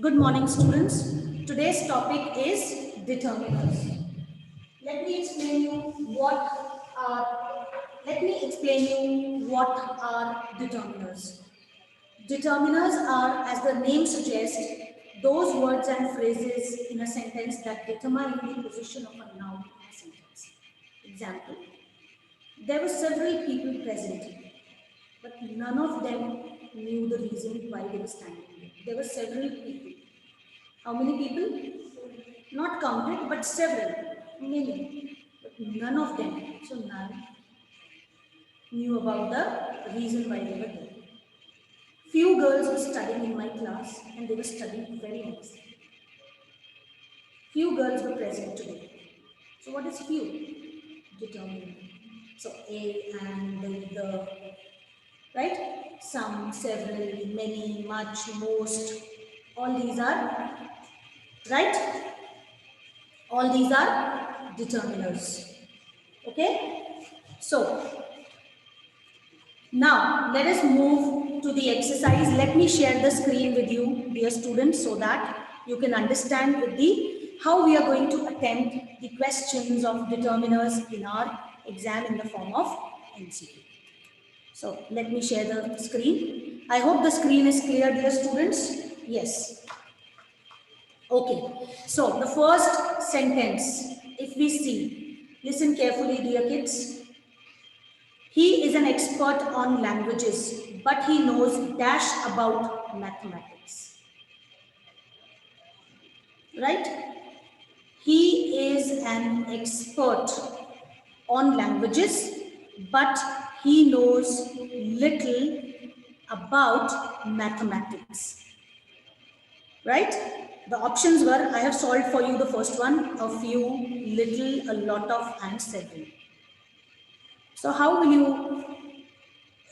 Good morning, students. Today's topic is determiners. Let me explain you are let me explain you what are determiners. Determiners are, as the name suggests, those words and phrases in a sentence that determine the position of a noun in a sentence. Example: there were several people present, but none of them knew the reason why they were standing there. There were several people. How many people? Not counted, but several. Many. But none of them, so none, knew about the reason why they were there. Few girls were studying in my class and they were studying very nicely. Few girls were present today. So what is few? Determinant. So A and the, right? Some, several, many, much, most. All these are, right? All these are determiners. Okay? So, now let us move to the exercise. Let me share the screen with you, dear students, so that you can understand with the how we are going to attempt the questions of determiners in our exam in the form of MCQ. So let me share the screen. I hope the screen is clear, dear students. Yes. Okay. So the first sentence, if we see, listen carefully, dear kids. He is an expert on languages, but he knows dash about mathematics. Right? He is an expert on languages, but he knows little about mathematics. Right? The options were, I have solved for you the first one, a few, little, a lot of, and several. So how will you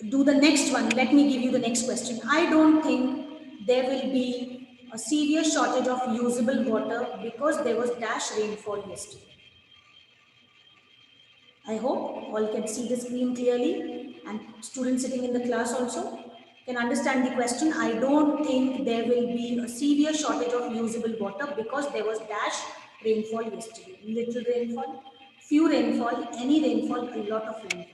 do the next one? Let me give you the next question. I don't think there will be a severe shortage of usable water because there was dash rainfall yesterday. I hope all can see the screen clearly and students sitting in the class also can understand the question. I don't think there will be a severe shortage of usable water because there was dash rainfall yesterday. Little rainfall, few rainfall, any rainfall, a lot of rainfall.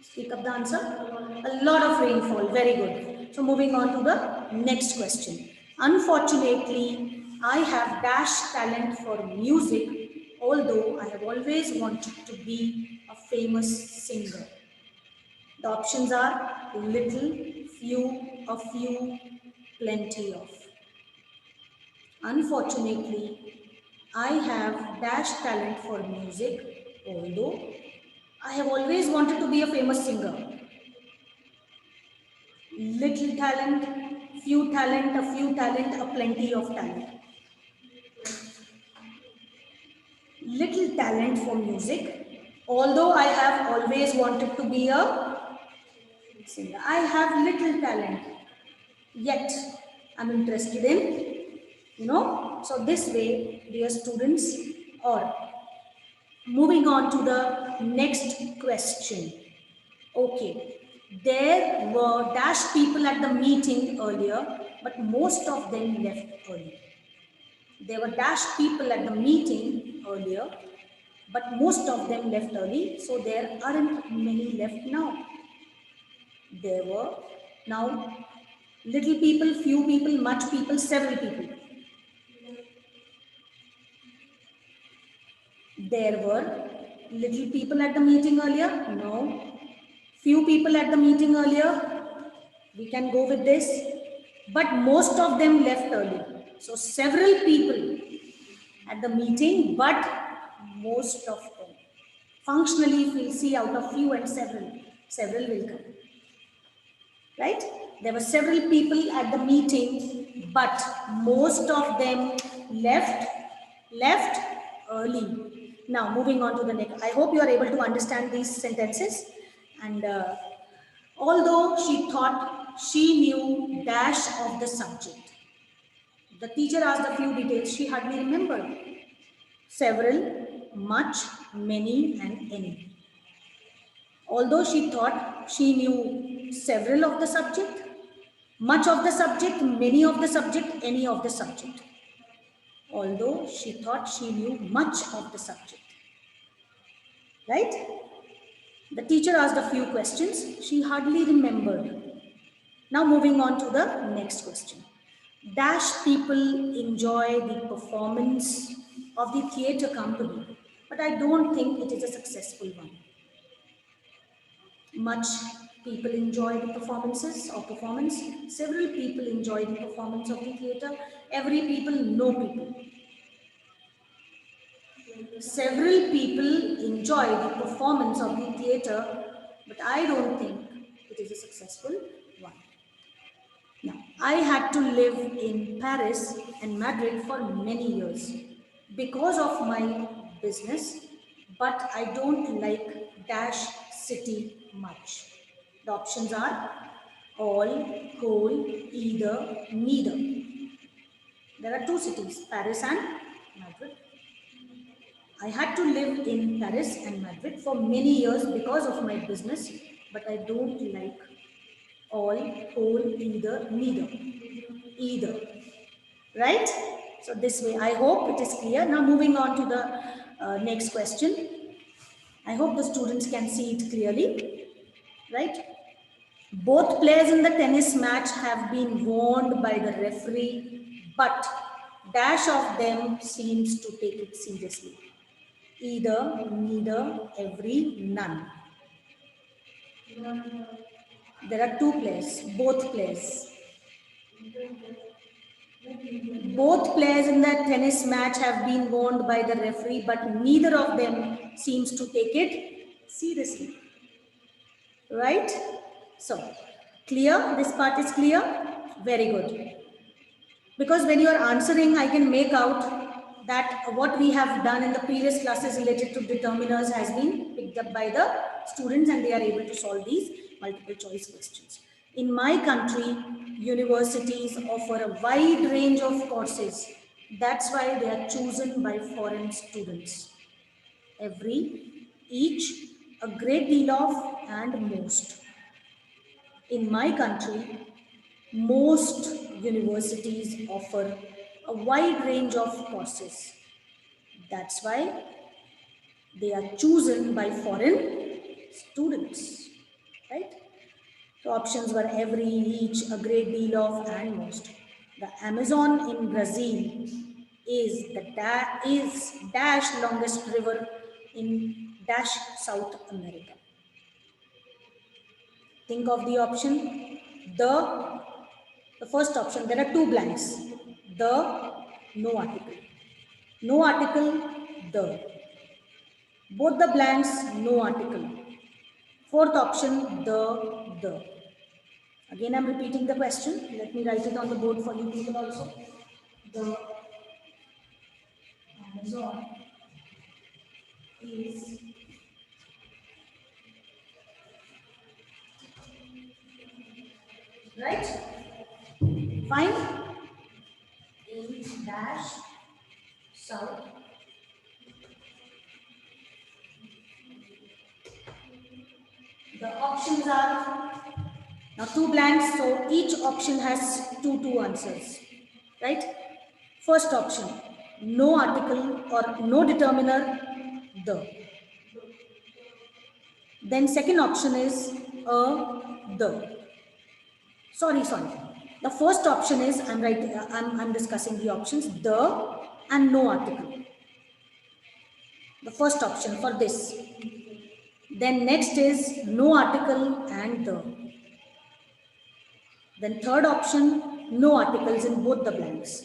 Speak up the answer. A lot of rainfall. Very good. So moving on to the next question. Unfortunately, I have dash talent for music, although I have always wanted to be a famous singer. The options are little, few, a few, plenty of. Unfortunately, I have dash talent for music, although I have always wanted to be a famous singer. Little talent, few talent, a few talent, a plenty of talent. Little talent for music, although I have always wanted to be a singer. I have little talent, yet I'm interested in, So this way, dear students, or moving on to the next question. Okay, there were dash people at the meeting earlier, but most of them left early. There were dash people at the meeting earlier, but most of them left early, so there aren't many left now. There were now little people, few people, much people, several people. There were little people at the meeting earlier? No. Few people at the meeting earlier? We can go with this. But most of them left early. So several people at the meeting, but most of them. Functionally, if we see out of few and several will come. Right? There were several people at the meeting, but most of them left early. Now, moving on to the next. I hope you are able to understand these sentences. And although she thought she knew dash of the subject, the teacher asked a few details she hardly remembered. Several, much, many, and any. Although she thought she knew several of the subject, Much of the subject, many of the subject, any of the subject. Although she thought she knew much of the subject. Right? The teacher asked a few questions. She hardly remembered. Now moving on to the next question. Dash people enjoy the performance of the theatre company, but I don't think it is a successful one. Much people enjoy the performances or performance. Several people enjoy the performance of the theatre. Every people, no people. Several people enjoy the performance of the theatre, but I don't think it is a successful one. Now, I had to live in Paris and Madrid for many years because of my business, but I don't like dash city much. The options are all, whole, either, neither. There are two cities, Paris and Madrid. I had to live in Paris and Madrid for many years because of my business, but I don't like all, whole, either, neither. Either. Right? So this way, I hope it is clear. Now moving on to the next question. I hope the students can see it clearly. Right? Both players in the tennis match have been warned by the referee, but dash of them seems to take it seriously. Either, neither, every, none. There are two players, both players. Both players in the tennis match have been warned by the referee, but neither of them seems to take it seriously. Right? So, clear? This part is clear? Very good. Because when you are answering, I can make out that what we have done in the previous classes related to determiners has been picked up by the students and they are able to solve these multiple choice questions. In my country, universities offer a wide range of courses. That's why they are chosen by foreign students. Every, each, a great deal of, and most. In my country, most universities offer a wide range of courses. That's why they are chosen by foreign students, right? So options were every, each, a great deal of, and most. The Amazon in Brazil is the dash longest river in dash South America. Think of the option. The first option, there are two blanks. The, no article. No article, the. Both the blanks, no article. Fourth option, the. Again, I'm repeating the question. Let me write it on the board for you people also. The Amazon is right. Fine. In dash South. The options are now two blanks, so each option has two answers, right? First option, no article or no determiner, the. Then second option is the. Sorry. The first option is, I'm discussing the options, the and no article. The first option for this. Then next is no article and the. Then third option, no articles in both the blanks.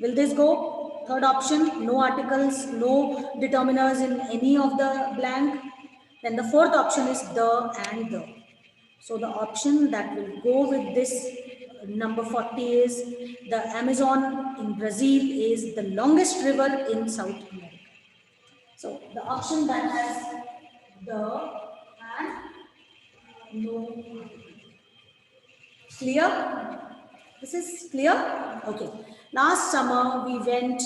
Will this go? Third option, no articles, no determiners in any of the blank. Then the fourth option is the and the. So the option that will go with this number 40 is the Amazon in Brazil is the longest river in South America. So the option that has the and no. Clear? This is clear? Okay. Last summer, we went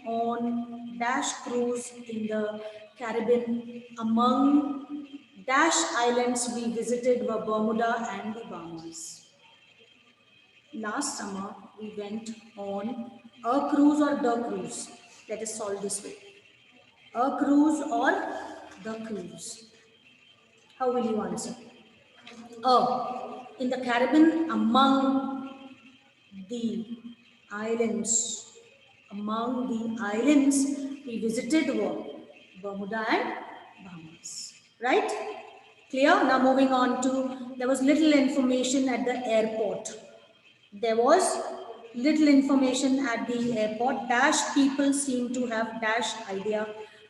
on dash cruise in the Caribbean. Among dash islands we visited were Bermuda and the Bahamas. Last summer, we went on a cruise or the cruise. Let us solve this way. A cruise or the cruise. How will you answer? In the Caribbean, the islands, among the islands, we visited were Bermuda and Bahamas. Right? Clear? Now moving on to, there was little information at the airport. There was little information at the airport. Dash people seem to have dash idea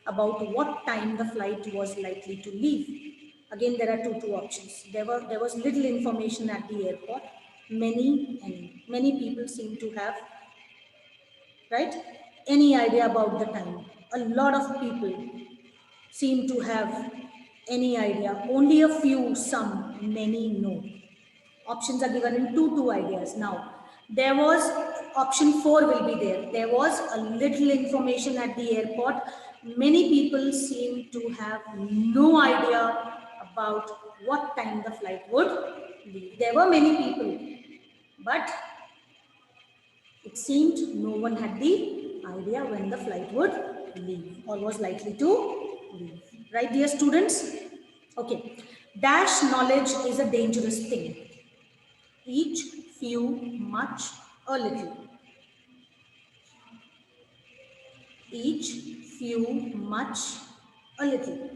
about what time the flight was likely to leave. Again, there are two options. There was little information at the airport. Many people seem to have, right, any idea about the time. A lot of people seem to have any idea. Only a few, some, many, no. Options are given in two ideas. Now, there was option 4 will be there. There was a little information at the airport. Many people seem to have no idea about what time the flight would leave. There were many people, but it seemed no one had the idea when the flight would leave or was likely to leave. Right, dear students? Okay. Dash knowledge is a dangerous thing. Each, few, much, a little. Each, few, much, a little.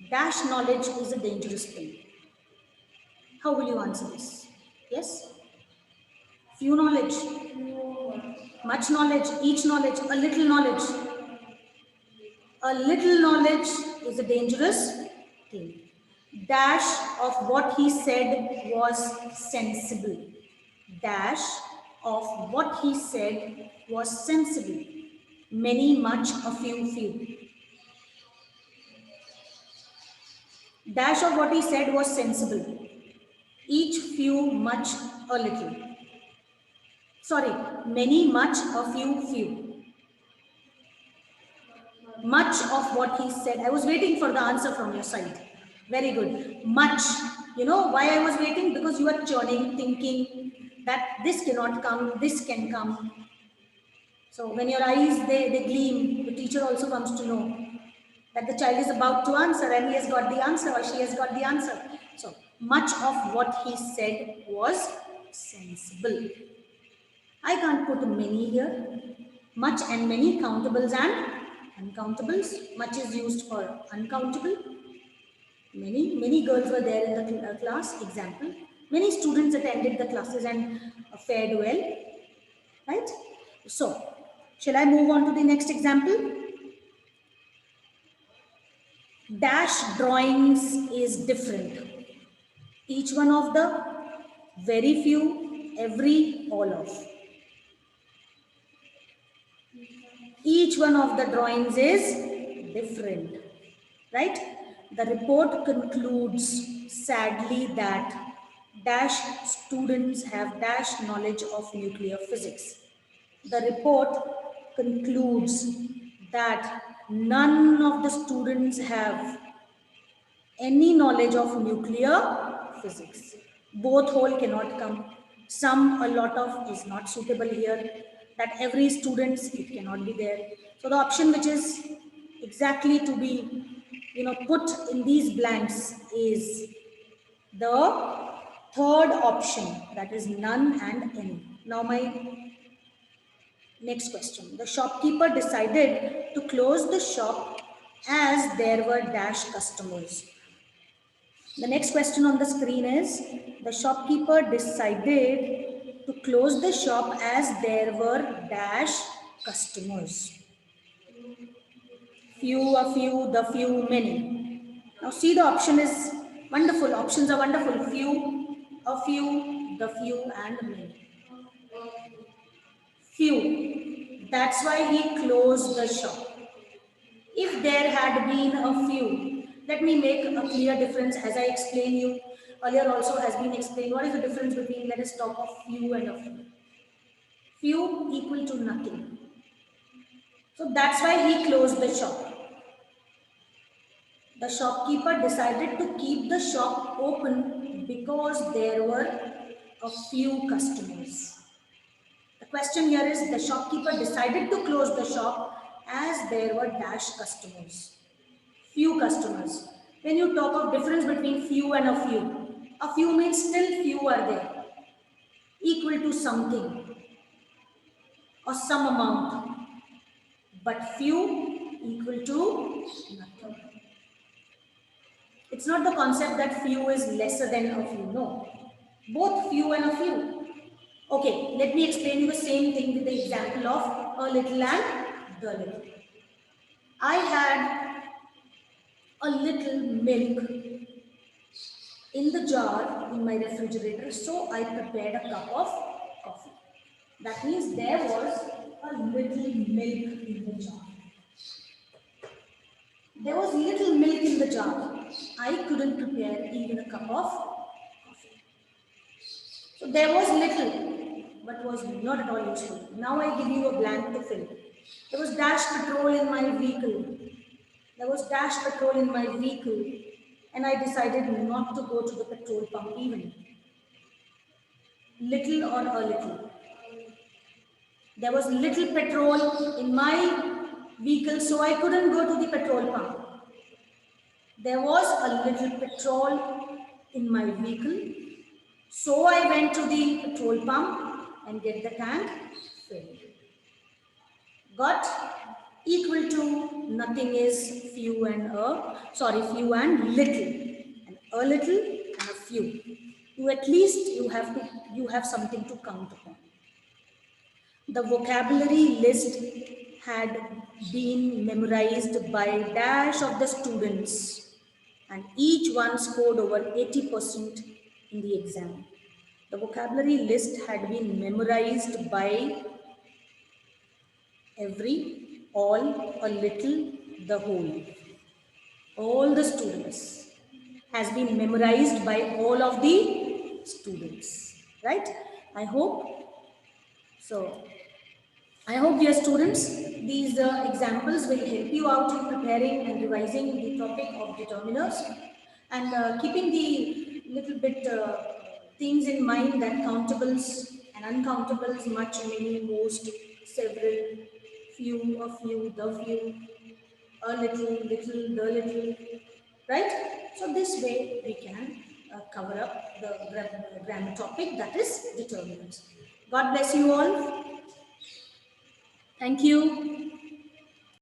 Dash knowledge is a dangerous thing. How will you answer this? Yes? Few knowledge, much knowledge, each knowledge, a little knowledge. A little knowledge is a dangerous thing. Dash of what he said was sensible. Dash of what he said was sensible. Many, much, a few, few. Dash of what he said was sensible. Each, few, much, a little. Sorry, many, much, a few, few. Much of what he said. I was waiting for the answer from your side. Very good. Much. You know why I was waiting? Because you are churning, thinking that this cannot come, this can come. So when your eyes, they gleam, the teacher also comes to know that the child is about to answer and he has got the answer or she has got the answer. So much of what he said was sensible. I can't put many here. Much and many, countables and uncountables. Much is used for uncountable. Many girls were there in the class, example. Many students attended the classes and fared well, right? So, shall I move on to the next example? Dash drawings is different. Each one of the, very few, every, all of. Each one of the drawings is different, right? The report concludes sadly that dash students have dash knowledge of nuclear physics. The report concludes that none of the students have any knowledge of nuclear physics. Both whole cannot come. Some, a lot of is not suitable here. That every student, it cannot be there. So the option which is exactly to be, put in these blanks is the third option, that is none and any. Now my next question. The shopkeeper decided to close the shop as there were dash customers. The next question on the screen is, the shopkeeper decided to close the shop as there were dash customers. Few, a few, the few, many. Now see, the option is wonderful. Options are wonderful. Few, a few, the few, and many. Few. That's why he closed the shop. If there had been a few, let me make a clear difference as I explain you. Earlier also has been explained. What is the difference between, let us talk of few and a few. Few equal to nothing. So that's why he closed the shop. The shopkeeper decided to keep the shop open because there were a few customers. The question here is the shopkeeper decided to close the shop as there were dash customers. Few customers. When you talk of difference between few and a few means still few are there, equal to something or some amount, but few equal to nothing. It's not the concept that few is lesser than a few, no. Both few and a few. Okay, let me explain you the same thing with the example of a little and the little. I had a little milk in the jar in my refrigerator, so I prepared a cup of coffee. That means there was a little milk in the jar. There was little milk in the jar. I couldn't prepare even a cup of coffee. So there was little, but was not at all useful. Now I give you a blank to fill. There was dash petrol in my vehicle. There was dash petrol in my vehicle, and I decided not to go to the petrol pump even. Little or a little. There was little petrol in my vehicle, so I couldn't go to the petrol pump. There was a little petrol in my vehicle, so I went to the petrol pump and get the tank filled. Got? Equal to nothing is few and few and little. And a little and a few. At least you have something to count upon. The vocabulary list had been memorized by dash of the students, and each one scored over 80% in the exam. The vocabulary list had been memorized by every, all, a little, the whole. All the students has been memorized by all of the students, right? I hope so. I hope, dear students, these examples will help you out in preparing and revising the topic of determiners, and keeping the little bit things in mind that countables and uncountables, much, many, most, several, few, a few, the few, a little, little, the little, right? So this way we can cover up the grammar topic, that is determinants. God bless you all. Thank you.